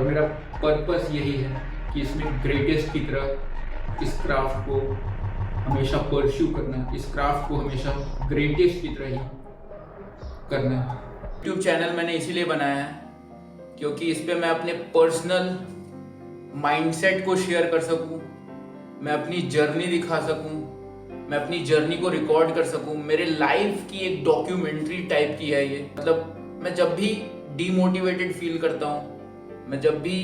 मेरा पर्पस यही है कि इसमें ग्रेटेस्ट की तरह इस क्राफ्ट को हमेशा परस्यू करना, इस क्राफ्ट को हमेशा ग्रेटेस्ट की तरह ही करना है। यूट्यूब चैनल मैंने इसीलिए बनाया है क्योंकि इस पे मैं अपने पर्सनल माइंडसेट को शेयर कर सकूं, मैं अपनी जर्नी दिखा सकूं, मैं अपनी जर्नी को रिकॉर्ड कर सकूं। मेरे लाइफ की एक डॉक्यूमेंट्री टाइप की है ये। मतलब मैं जब भी डीमोटिवेटेड फील करता हूं, मैं जब भी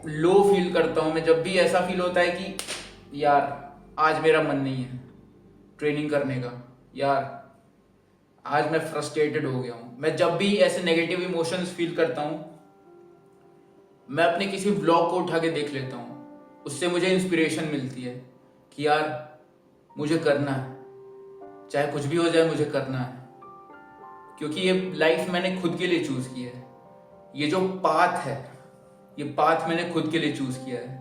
लो फील करता हूं, मैं जब भी ऐसा फील होता है कि यार आज मेरा मन नहीं है ट्रेनिंग करने का, यार आज मैं फ्रस्ट्रेटेड हो गया हूं, मैं जब भी ऐसे नेगेटिव इमोशंस फील करता हूं, मैं अपने किसी व्लॉग को उठा के देख लेता हूं। उससे मुझे इंस्पिरेशन मिलती है कि यार मुझे करना है, चाहे कुछ भी हो जाए मुझे करना है। क्योंकि ये लाइफ मैंने खुद के लिए चूज की है। ये जो पाथ है, ये पाथ मैंने खुद के लिए चूज किया है।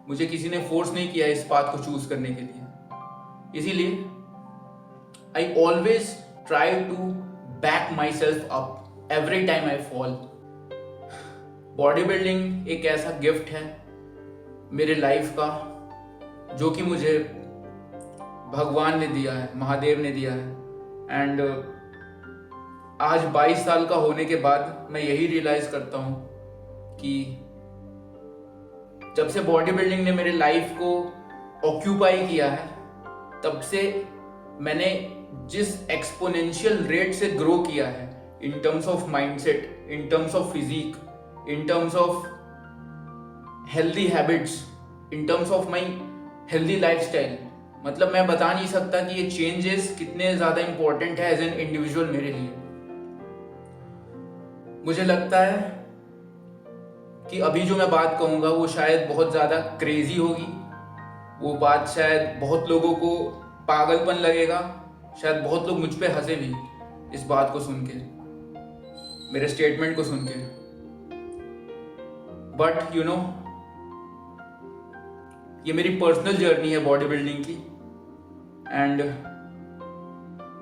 मुझे किसी ने फोर्स नहीं किया इस पाथ को चूज करने के लिए। इसीलिए I always try to back myself up every time I fall. Body building एक ऐसा गिफ्ट है मेरे लाइफ का जो कि मुझे भगवान ने दिया है, महादेव ने दिया है। एंड आज 22 साल का होने के बाद मैं यही रियलाइज करता हूं कि जब से बॉडी बिल्डिंग ने मेरे लाइफ को ऑक्यूपाई किया है, तब से मैंने जिस एक्सपोनेंशियल रेट से ग्रो किया है in terms of mindset, in terms of physique, in terms of healthy habits, in terms of my healthy lifestyle, मतलब मैं बता नहीं सकता कि ये चेंजेस कितने ज्यादा इंपॉर्टेंट है एज एन इंडिविजुअल मेरे लिए। मुझे लगता है कि अभी जो मैं बात कहूंगा वो शायद बहुत ज्यादा क्रेजी होगी, वो बात शायद बहुत लोगों को पागलपन लगेगा, शायद बहुत लोग मुझ पे हंसे भी इस बात को सुन के, मेरे स्टेटमेंट को सुन के। बट यू नो, ये मेरी पर्सनल जर्नी है बॉडी बिल्डिंग की and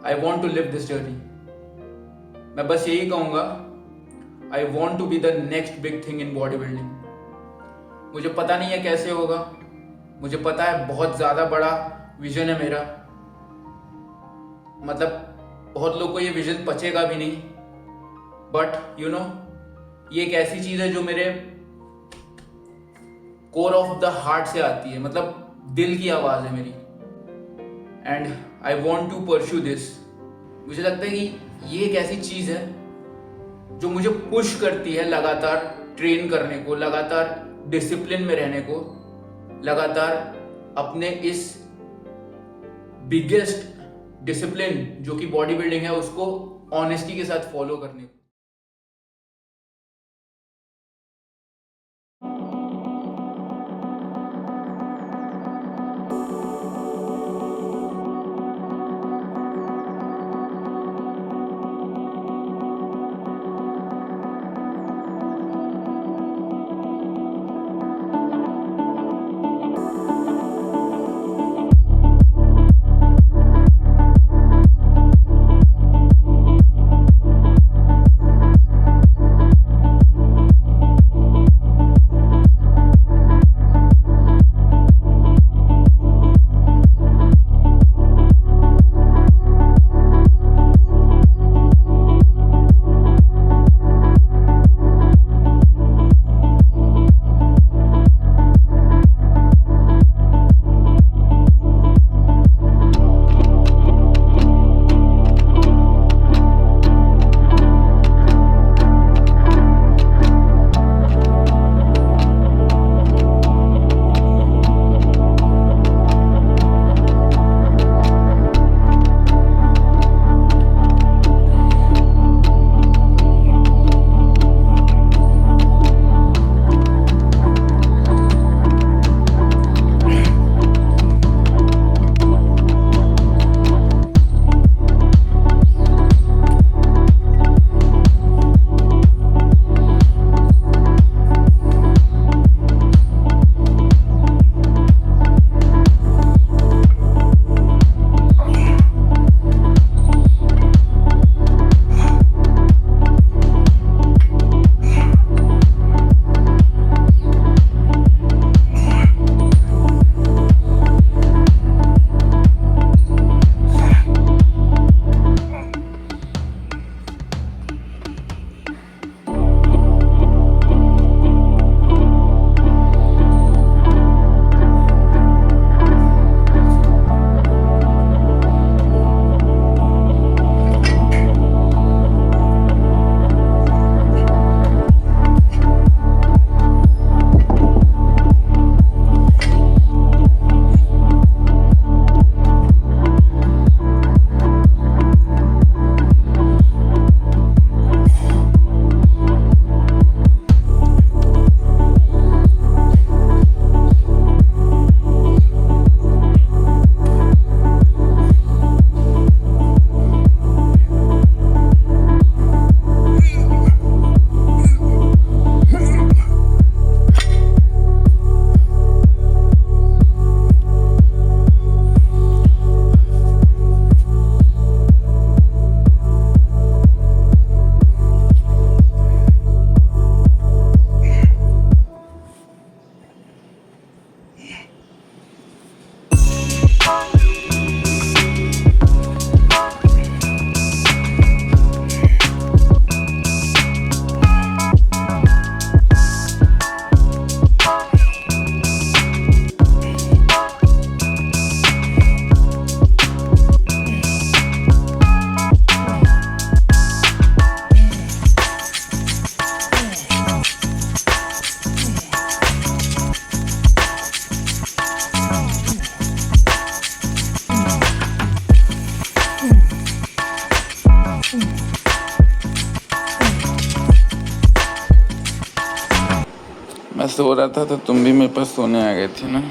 I want to live this journey. मैं बस यही कहूंगा, I want to be the next big thing in body building. मुझे पता नहीं है कैसे होगा, मुझे पता है बहुत ज्यादा बड़ा विजन है मेरा, मतलब बहुत लोग को ये विजन पचेगा भी नहीं। बट यू नो, ये एक ऐसी चीज है जो मेरे कोर ऑफ द हार्ट से आती है, मतलब दिल की आवाज है मेरी। And I want to pursue this. मुझे लगता है कि ये एक ऐसी चीज है जो मुझे पुश करती है लगातार ट्रेन करने को, लगातार डिसिप्लिन में रहने को, लगातार अपने इस बिगेस्ट डिसिप्लिन जो कि बॉडी बिल्डिंग है उसको ऑनेस्टी के साथ फॉलो करने को। मैं सो रहा था तो तुम भी मेरे पास सोने आ गए थे ना।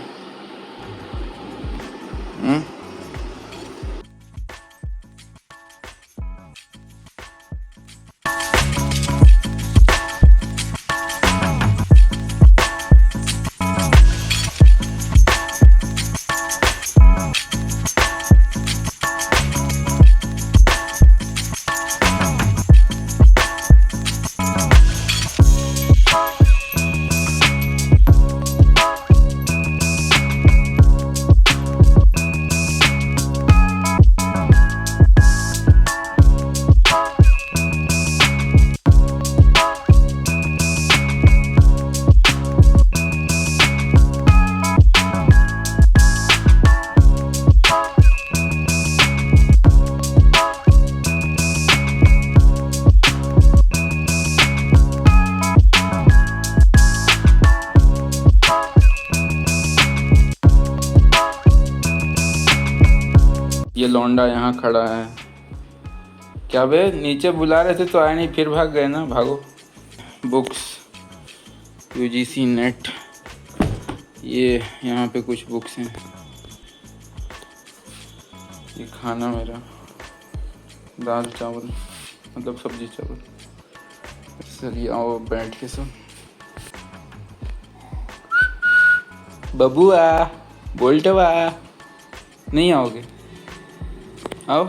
ये लौंडा यहाँ खड़ा है। क्या बे, नीचे बुला रहे थे तो आए नहीं, फिर भाग गए ना। भागो। बुक्स, यूजीसी नेट, ये यहाँ पे कुछ बुक्स हैं। ये खाना मेरा, दाल चावल, मतलब सब्जी चावल। चलिए आओ बैठ के सब। बबुआ, बोल्टवा, नहीं आओगे? आओ।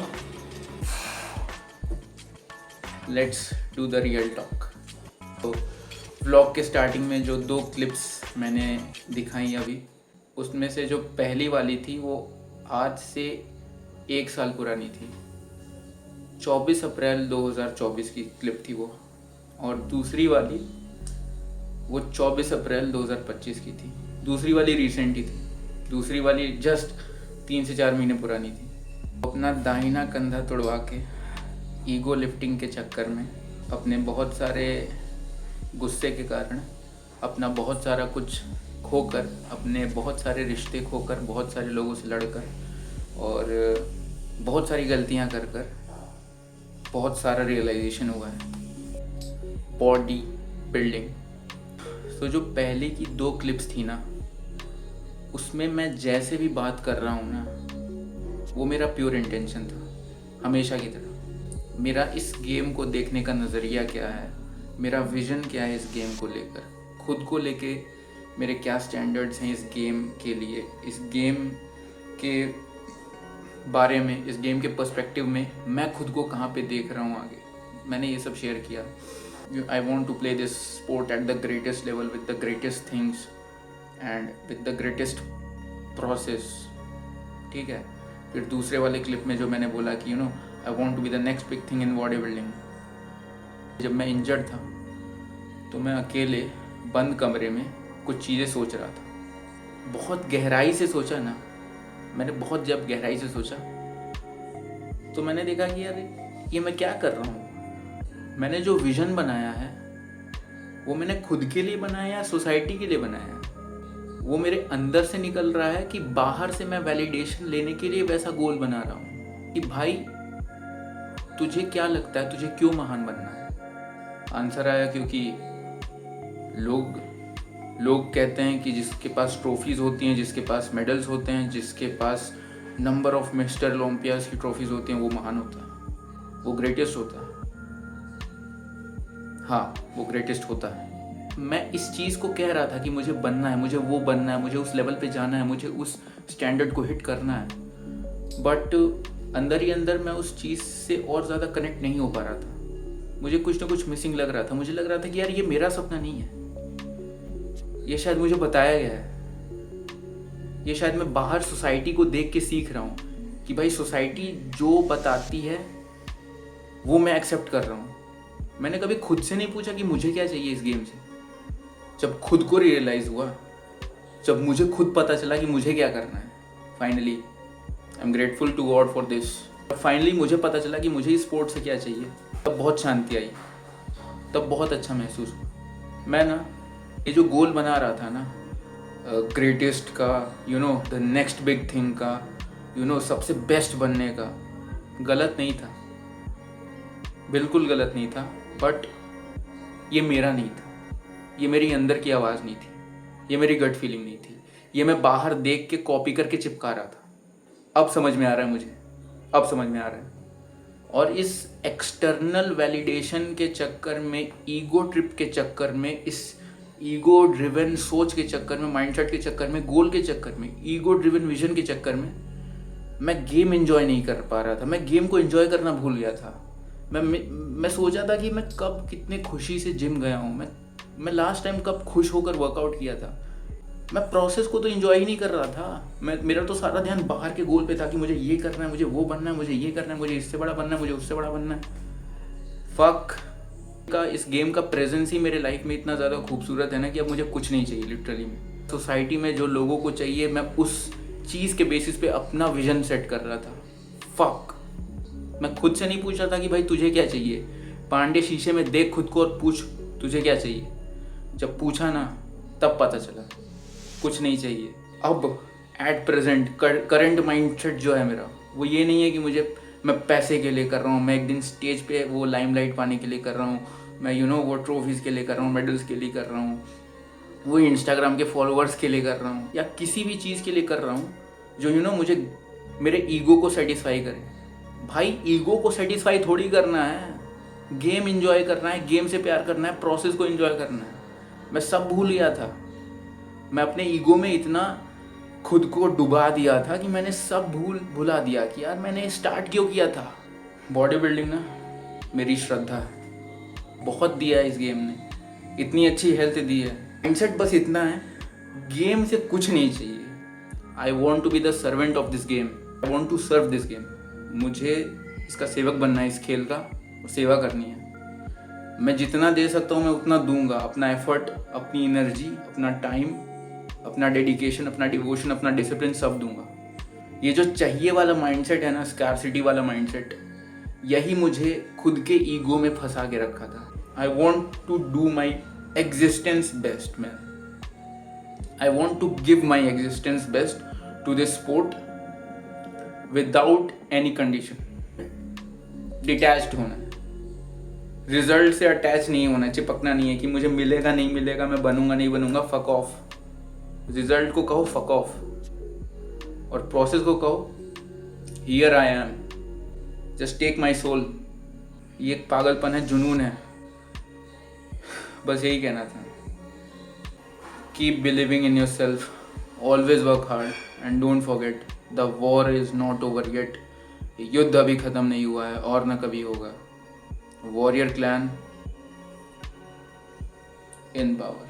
Let's do the real talk. तो व्लॉग के स्टार्टिंग में जो 2 क्लिप्स मैंने दिखाई अभी, उसमें से जो पहली वाली थी वो आज से 1 साल पुरानी थी। 24 अप्रैल 2024 की क्लिप थी वो। और दूसरी वाली वो 24 अप्रैल 2025 की थी। दूसरी वाली रिसेंट ही थी। दूसरी वाली जस्ट 3 से 4 महीने पुरानी थी। अपना दाहिना कंधा तोड़वा के ईगो लिफ्टिंग के चक्कर में, अपने बहुत सारे गुस्से के कारण, अपना बहुत सारा कुछ खोकर, अपने बहुत सारे रिश्ते खोकर, बहुत सारे लोगों से लड़कर और बहुत सारी गलतियां कर कर बहुत सारा रियलाइजेशन हुआ है। Body building. तो जो पहले की 2 क्लिप्स थी ना, उसमें मैं जैसे भी बात कर रहा हूँ ना, वो मेरा प्योर इंटेंशन था, हमेशा की तरह। मेरा इस गेम को देखने का नज़रिया क्या है, मेरा विज़न क्या है इस गेम को लेकर, खुद को लेके मेरे क्या स्टैंडर्ड्स हैं इस गेम के लिए, इस गेम के बारे में, इस गेम के पर्सपेक्टिव में मैं खुद को कहाँ पे देख रहा हूँ आगे, मैंने ये सब शेयर किया। I want to play this sport at the greatest level with the greatest things and with the greatest process. ठीक है। फिर दूसरे वाले क्लिप में जो मैंने बोला कि I want to be the next big thing in body building. जब मैं इंजर्ड था तो मैं अकेले बंद कमरे में कुछ चीज़ें सोच रहा था। बहुत गहराई से सोचा ना मैंने, बहुत जब गहराई से सोचा तो मैंने देखा कि यार ये मैं क्या कर रहा हूँ। मैंने जो विज़न बनाया है वो मैंने खुद के लिए बनाया या सोसाइटी के लिए बनाया है? वो मेरे अंदर से निकल रहा है कि बाहर से मैं वैलिडेशन लेने के लिए वैसा गोल बना रहा हूँ कि भाई तुझे क्या लगता है, तुझे क्यों महान बनना है? आंसर आया क्योंकि लोग कहते हैं कि जिसके पास ट्रॉफीज होती हैं, जिसके पास मेडल्स होते हैं, जिसके पास नंबर ऑफ मिस्टर ओलंपियास की ट्रॉफीज होती हैं, वो महान होता है, वो ग्रेटेस्ट होता है। हाँ, वो ग्रेटेस्ट होता है। मैं इस चीज़ को कह रहा था कि मुझे बनना है, मुझे वो बनना है, मुझे उस लेवल पे जाना है, मुझे उस स्टैंडर्ड को हिट करना है। बट अंदर ही अंदर मैं उस चीज़ से और ज़्यादा कनेक्ट नहीं हो पा रहा था। मुझे कुछ ना कुछ मिसिंग लग रहा था। मुझे लग रहा था कि यार ये मेरा सपना नहीं है, ये शायद मुझे बताया गया है, ये शायद मैं बाहर सोसाइटी को देख के सीख रहा हूँ कि भाई सोसाइटी जो बताती है वो मैं एक्सेप्ट कर रहा हूँ। मैंने कभी खुद से नहीं पूछा कि मुझे क्या चाहिए इस गेम से। जब खुद को रियलाइज़ हुआ, जब मुझे खुद पता चला कि मुझे क्या करना है, finally I am grateful to God for this. Finally मुझे पता चला कि मुझे इस स्पोर्ट से क्या चाहिए, तब बहुत शांति आई, तब बहुत अच्छा महसूस हुआ। मैं ना ये जो गोल बना रहा था ना, ग्रेटेस्ट का, द नेक्स्ट बिग थिंग का, सबसे बेस्ट बनने का, गलत नहीं था, बिल्कुल गलत नहीं था। बट ये मेरा नहीं था, ये मेरी अंदर की आवाज़ नहीं थी, ये मेरी गट फीलिंग नहीं थी, ये मैं बाहर देख के कॉपी करके चिपका रहा था। अब समझ में आ रहा है मुझे, अब समझ में आ रहा है। और इस एक्सटर्नल वैलिडेशन के चक्कर में, ईगो ट्रिप के चक्कर में, इस ईगो ड्रिवन सोच के चक्कर में, माइंडसेट के चक्कर में, गोल के चक्कर में, ईगो ड्रिवन विजन के चक्कर में मैं गेम एंजॉय नहीं कर पा रहा था। मैं गेम को एंजॉय करना भूल गया था। मैं सोचा था कि मैं कब कितने खुशी से जिम गया हूँ, मैं लास्ट टाइम कब खुश होकर वर्कआउट किया था। मैं प्रोसेस को तो एंजॉय ही नहीं कर रहा था। मेरा तो सारा ध्यान बाहर के गोल पे था कि मुझे ये करना है, मुझे वो बनना है, मुझे ये करना है, मुझे इससे बड़ा बनना है, मुझे उससे बड़ा बनना है। फक का इस गेम का प्रेजेंस ही मेरे लाइफ में इतना ज़्यादा खूबसूरत है ना कि अब मुझे कुछ नहीं चाहिए लिटरली में। सोसाइटी में जो लोगों को चाहिए, मैं उस चीज़ के बेसिस पे अपना विजन सेट कर रहा था। फक, मैं खुद से नहीं पूछ रहा था कि भाई तुझे क्या चाहिए। पांडे शीशे में देख खुद को और पूछ तुझे क्या चाहिए। जब पूछा ना तब पता चला कुछ नहीं चाहिए। अब एट प्रेजेंट करंट माइंडसेट जो है मेरा, वो ये नहीं है कि मैं पैसे के लिए कर रहा हूँ, मैं एक दिन स्टेज पे वो लाइमलाइट पाने के लिए कर रहा हूँ, मैं वो ट्रॉफीज़ के लिए कर रहा हूँ, मेडल्स के लिए कर रहा हूँ, वो इंस्टाग्राम के फॉलोअर्स के लिए कर रहा हूँ, या किसी भी चीज़ के लिए कर रहा हूँ जो मुझे मेरे ईगो को सेटिस्फाई करे। भाई ईगो को सेटिस्फाई थोड़ी करना है, गेम इंजॉय करना है, गेम से प्यार करना है, प्रोसेस को इंजॉय करना है। मैं सब भूल गया था। मैं अपने ईगो में इतना खुद को डुबा दिया था कि मैंने सब भुला दिया कि यार मैंने स्टार्ट क्यों किया था। बॉडी बिल्डिंग ना मेरी श्रद्धा है, बहुत दिया है इस गेम ने, इतनी अच्छी हेल्थ दी है। माइंडसेट बस इतना है, गेम से कुछ नहीं चाहिए। I want to be the servant of this game, I want to serve this game. मुझे इसका सेवक बनना है, इस खेल का सेवा करनी है। मैं जितना दे सकता हूँ मैं उतना दूंगा, अपना एफर्ट, अपनी एनर्जी, अपना टाइम, अपना डेडिकेशन, अपना डिवोशन, अपना डिसिप्लिन सब दूंगा। ये जो चाहिए वाला माइंडसेट है ना, स्कार्सिटी वाला माइंडसेट, यही मुझे खुद के ईगो में फंसा के रखा था। I want to do my existence best man, I want to give my existence best to this sport without any condition. Detached होना है, रिजल्ट से अटैच नहीं होना, चिपकना नहीं है कि मुझे मिलेगा नहीं मिलेगा, मैं बनूंगा नहीं बनूंगा, फक ऑफ। रिजल्ट को कहो फक ऑफ, और प्रोसेस को कहो here I am, just take my soul. ये एक पागलपन है, जुनून है, बस यही कहना था। Keep believing in your self, always work hard, and don't forget the war is not over yet. युद्ध अभी खत्म नहीं हुआ है और न कभी होगा। वॉरियर क्लैन इन पावर।